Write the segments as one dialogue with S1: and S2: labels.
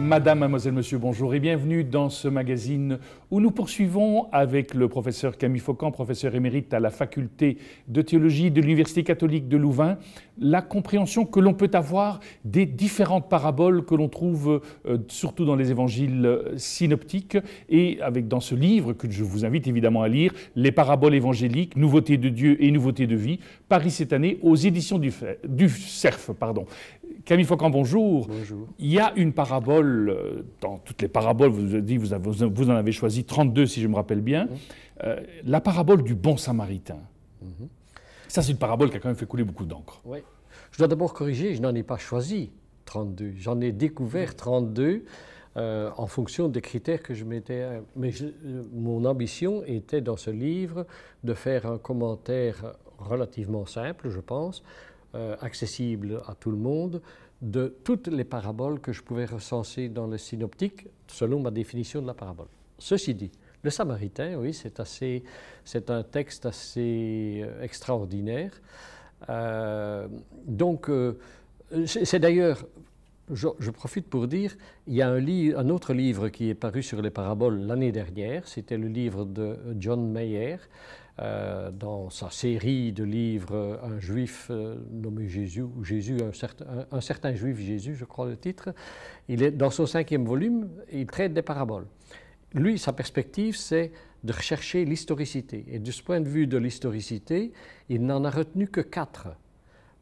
S1: Madame, mademoiselle, monsieur, bonjour et bienvenue dans ce magazine où nous poursuivons avec le professeur Camille Faucamp, professeur émérite à la faculté de théologie de l'Université catholique de Louvain, la compréhension que l'on peut avoir des différentes paraboles que l'on trouve surtout dans les évangiles synoptiques et avec dans ce livre que je vous invite évidemment à lire, Les paraboles évangéliques, nouveautés de Dieu et nouveautés de vie, paru cette année aux éditions du Cerf. Camille Faucamp, bonjour.
S2: Bonjour.
S1: Il y a une parabole, dans toutes les paraboles, vous en avez choisi 32 si je me rappelle bien, la parabole du bon samaritain. Ça, c'est une parabole qui a quand même fait couler beaucoup d'encre.
S2: Oui. Je dois d'abord corriger, je n'en ai pas choisi 32. J'en ai découvert 32 en fonction des critères que je m'étais... mon ambition était dans ce livre de faire un commentaire relativement simple, je pense, accessible à tout le monde, de toutes les paraboles que je pouvais recenser dans le synoptique, selon ma définition de la parabole. Ceci dit, le Samaritain, oui, c'est un texte assez extraordinaire. C'est d'ailleurs, je profite pour dire, il y a un autre livre qui est paru sur les paraboles l'année dernière, c'était le livre de John Mayer, dans sa série de livres, un juif nommé Jésus, ou Jésus, un certain juif Jésus, je crois le titre. Dans son 5e volume, il traite des paraboles. Lui, sa perspective, c'est de rechercher l'historicité. Et de ce point de vue de l'historicité, il n'en a retenu que 4.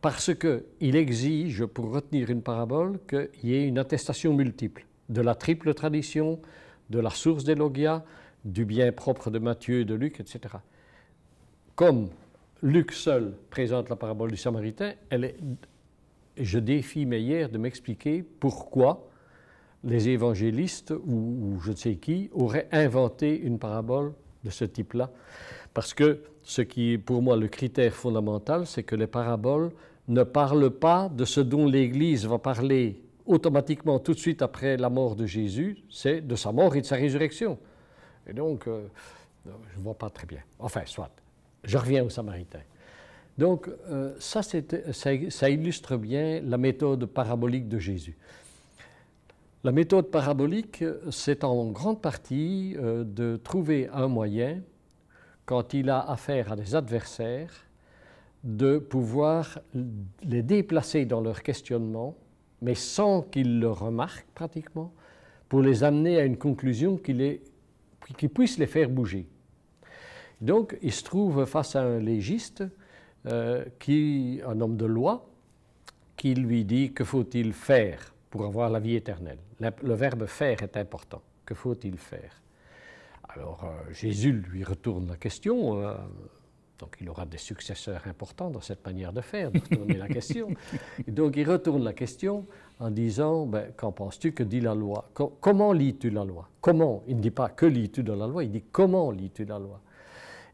S2: Parce qu'il exige, pour retenir une parabole, qu'il y ait une attestation multiple de la triple tradition, de la source des logia, du bien propre de Matthieu et de Luc, etc. Comme Luc seul présente la parabole du Samaritain, je défie Meyer de m'expliquer pourquoi les évangélistes ou je ne sais qui auraient inventé une parabole de ce type-là. Parce que ce qui est pour moi le critère fondamental, c'est que les paraboles ne parlent pas de ce dont l'Église va parler automatiquement tout de suite après la mort de Jésus, c'est de sa mort et de sa résurrection. Et donc, je ne vois pas très bien. Enfin, soit. Je reviens au Samaritain. Donc, ça illustre bien la méthode parabolique de Jésus. La méthode parabolique, c'est en grande partie de trouver un moyen, quand il a affaire à des adversaires, de pouvoir les déplacer dans leur questionnement, mais sans qu'ils le remarquent pratiquement, pour les amener à une conclusion qui puisse les faire bouger. Donc, il se trouve face à un légiste, un homme de loi, qui lui dit « Que faut-il faire pour avoir la vie éternelle ?» Le verbe « faire » est important. Que faut-il faire? Alors, Jésus lui retourne la question. Donc, il aura des successeurs importants dans cette manière de faire, de retourner la question. Et donc, il retourne la question en disant « Qu'en penses-tu? Que dit la loi? Comment lis-tu la loi? Comment ?» Il ne dit pas « Que lis-tu dans la loi ?» Il dit « Comment lis-tu la loi ?»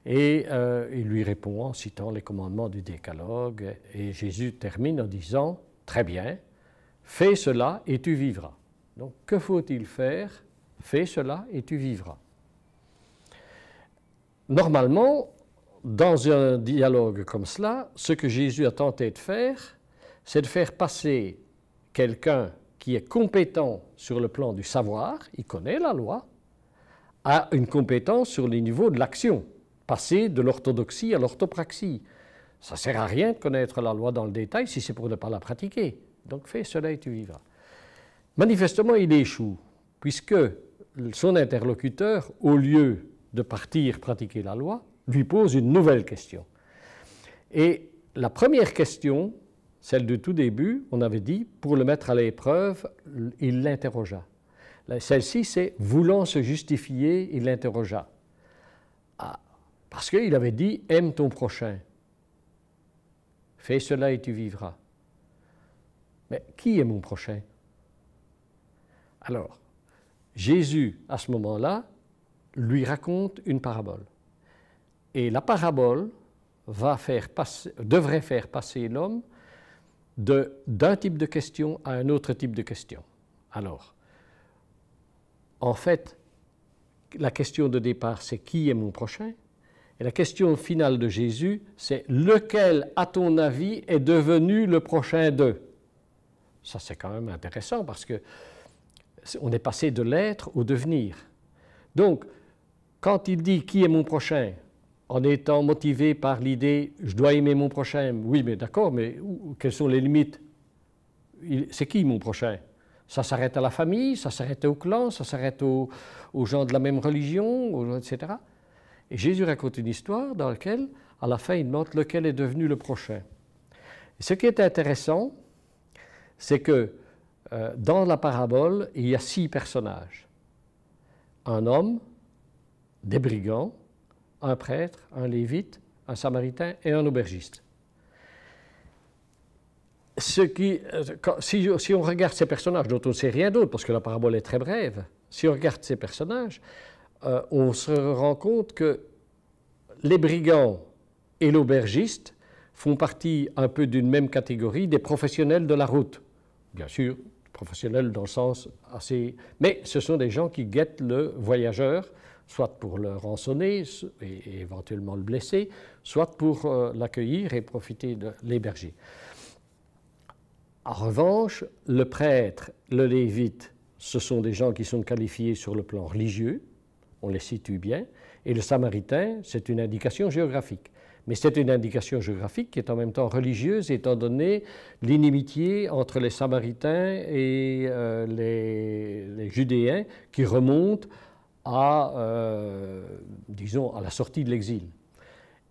S2: Et il lui répond en citant les commandements du décalogue. Et Jésus termine en disant « Très bien, fais cela et tu vivras. » Donc, que faut-il faire? Fais cela et tu vivras. Normalement, dans un dialogue comme cela, ce que Jésus a tenté de faire, c'est de faire passer quelqu'un qui est compétent sur le plan du savoir, il connaît la loi, à une compétence sur le niveau de l'action, passer de l'orthodoxie à l'orthopraxie. Ça ne sert à rien de connaître la loi dans le détail si c'est pour ne pas la pratiquer. Donc fais cela et tu vivras. Manifestement, il échoue, puisque son interlocuteur, au lieu de partir pratiquer la loi, lui pose une nouvelle question. Et la première question, celle du tout début, on avait dit, pour le mettre à l'épreuve, il l'interrogea. Celle-ci, c'est voulant se justifier, il l'interrogea. Parce qu'il avait dit « Aime ton prochain, fais cela et tu vivras ». Mais qui est mon prochain? Alors, Jésus, à ce moment-là, lui raconte une parabole. Et la parabole devrait faire passer l'homme d'un type de question à un autre type de question. Alors, en fait, la question de départ, c'est « Qui est mon prochain ?» Et la question finale de Jésus, c'est « Lequel, à ton avis, est devenu le prochain d'eux ?» Ça, c'est quand même intéressant parce que On est passé de l'être au devenir. Donc, quand il dit « qui est mon prochain ?» en étant motivé par l'idée « je dois aimer mon prochain », oui, mais d'accord, mais quelles sont les limites? C'est qui mon prochain? Ça s'arrête à la famille, ça s'arrête au clan, ça s'arrête aux gens de la même religion, etc. Et Jésus raconte une histoire dans laquelle, à la fin, il demande lequel est devenu le prochain. Et ce qui est intéressant, c'est que dans la parabole, il y a 6 personnages. Un homme, des brigands, un prêtre, un lévite, un samaritain et un aubergiste. Si on regarde ces personnages, dont on ne sait rien d'autre, parce que la parabole est très brève, si on regarde ces personnages, on se rend compte que les brigands et l'aubergiste font partie un peu d'une même catégorie des professionnels de la route. Bien sûr, professionnels dans le sens assez... Mais ce sont des gens qui guettent le voyageur, soit pour le rançonner et éventuellement le blesser, soit pour l'accueillir et profiter de l'héberger. En revanche, le prêtre, le lévite, ce sont des gens qui sont qualifiés sur le plan religieux, on les situe bien, et le samaritain, c'est une indication géographique. Mais c'est une indication géographique qui est en même temps religieuse, étant donné l'inimitié entre les Samaritains et les Judéens qui remontent disons, à la sortie de l'exil.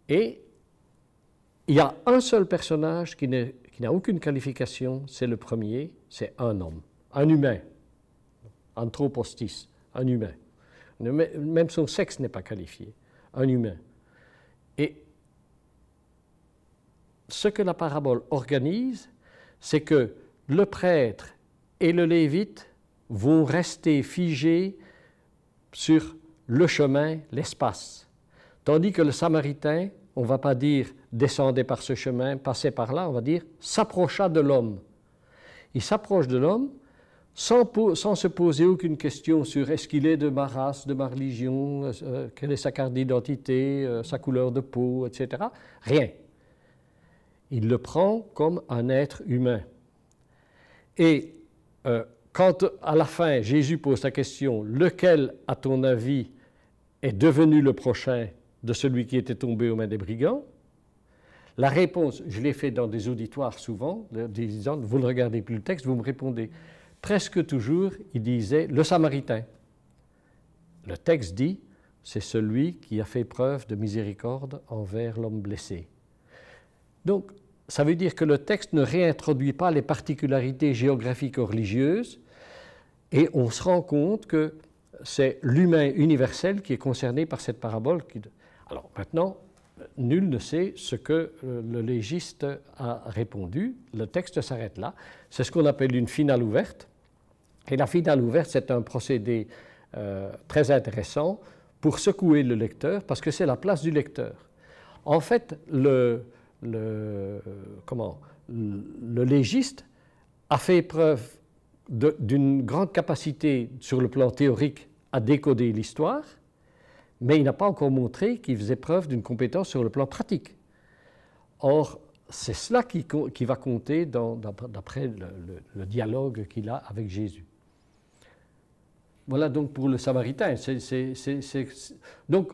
S2: Et il y a un seul personnage qui n'a aucune qualification, c'est le premier, c'est un homme, un humain, anthropostis, un humain. Même son sexe n'est pas qualifié, un humain. Et ce que la parabole organise, c'est que le prêtre et le lévite vont rester figés sur le chemin, l'espace. Tandis que le samaritain, on ne va pas dire « descendez par ce chemin, passez par là », on va dire « s'approcha de l'homme ». Il s'approche de l'homme sans se poser aucune question sur est-ce qu'il est de ma race, de ma religion, quelle est sa carte d'identité, sa couleur de peau, etc. Rien. Il le prend comme un être humain. Et quand à la fin Jésus pose la question « lequel, à ton avis, est devenu le prochain de celui qui était tombé aux mains des brigands ?» La réponse, je l'ai fait dans des auditoires souvent, disant « vous ne regardez plus le texte, vous me répondez ». Presque toujours, il disait « le Samaritain ». Le texte dit « c'est celui qui a fait preuve de miséricorde envers l'homme blessé ». Donc, ça veut dire que le texte ne réintroduit pas les particularités géographiques ou religieuses, et on se rend compte que c'est l'humain universel qui est concerné par cette parabole. Alors maintenant, nul ne sait ce que le légiste a répondu. Le texte s'arrête là. C'est ce qu'on appelle une finale ouverte. Et la finale ouverte, c'est un procédé très intéressant pour secouer le lecteur, parce que c'est la place du lecteur. En fait, le légiste a fait preuve d'une grande capacité sur le plan théorique à décoder l'histoire, mais il n'a pas encore montré qu'il faisait preuve d'une compétence sur le plan pratique. Or, c'est cela qui va compter d'après le dialogue qu'il a avec Jésus. Voilà donc pour le Samaritain. Donc,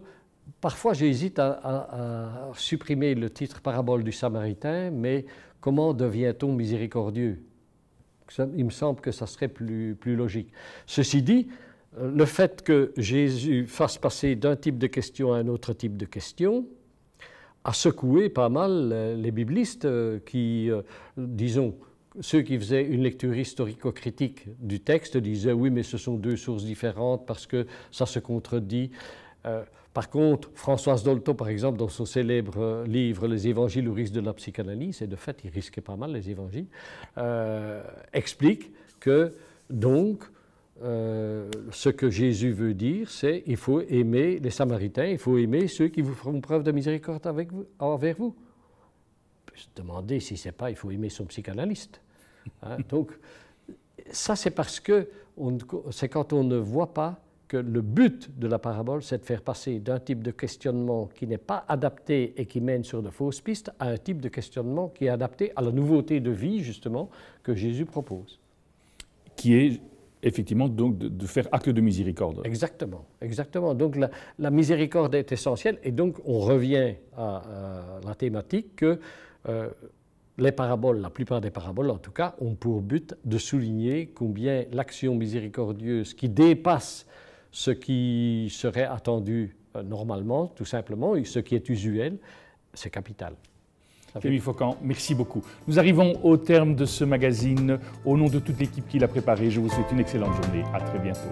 S2: parfois j'hésite à supprimer le titre Parabole du Samaritain, mais comment devient-on miséricordieux? Il me semble que ça serait plus logique. Ceci dit, le fait que Jésus fasse passer d'un type de question à un autre type de question a secoué pas mal les biblistes qui, disons, ceux qui faisaient une lecture historico-critique du texte disaient « oui, mais ce sont deux sources différentes parce que ça se contredit ». Par contre, Françoise Dolto, par exemple, dans son célèbre livre « Les évangiles au risque de la psychanalyse », et de fait, il risquait pas mal les évangiles, explique que, donc, ce que Jésus veut dire, c'est qu'il faut aimer les Samaritains, il faut aimer ceux qui vous feront preuve de miséricorde envers vous. On peut se demander si c'est pas, il faut aimer son psychanalyste. Hein? Donc, ça, c'est parce que c'est quand on ne voit pas que le but de la parabole, c'est de faire passer d'un type de questionnement qui n'est pas adapté et qui mène sur de fausses pistes à un type de questionnement qui est adapté à la nouveauté de vie, justement, que Jésus propose.
S1: Qui est effectivement, donc, de faire acte de miséricorde.
S2: Exactement, exactement. Donc la miséricorde est essentielle et donc on revient à la thématique que les paraboles, la plupart des paraboles en tout cas, ont pour but de souligner combien l'action miséricordieuse qui dépasse ce qui serait attendu normalement, tout simplement, et ce qui est usuel, c'est capital.
S1: Camille Faucamp, merci beaucoup. Nous arrivons au terme de ce magazine. Au nom de toute l'équipe qui l'a préparé, je vous souhaite une excellente journée. À très bientôt.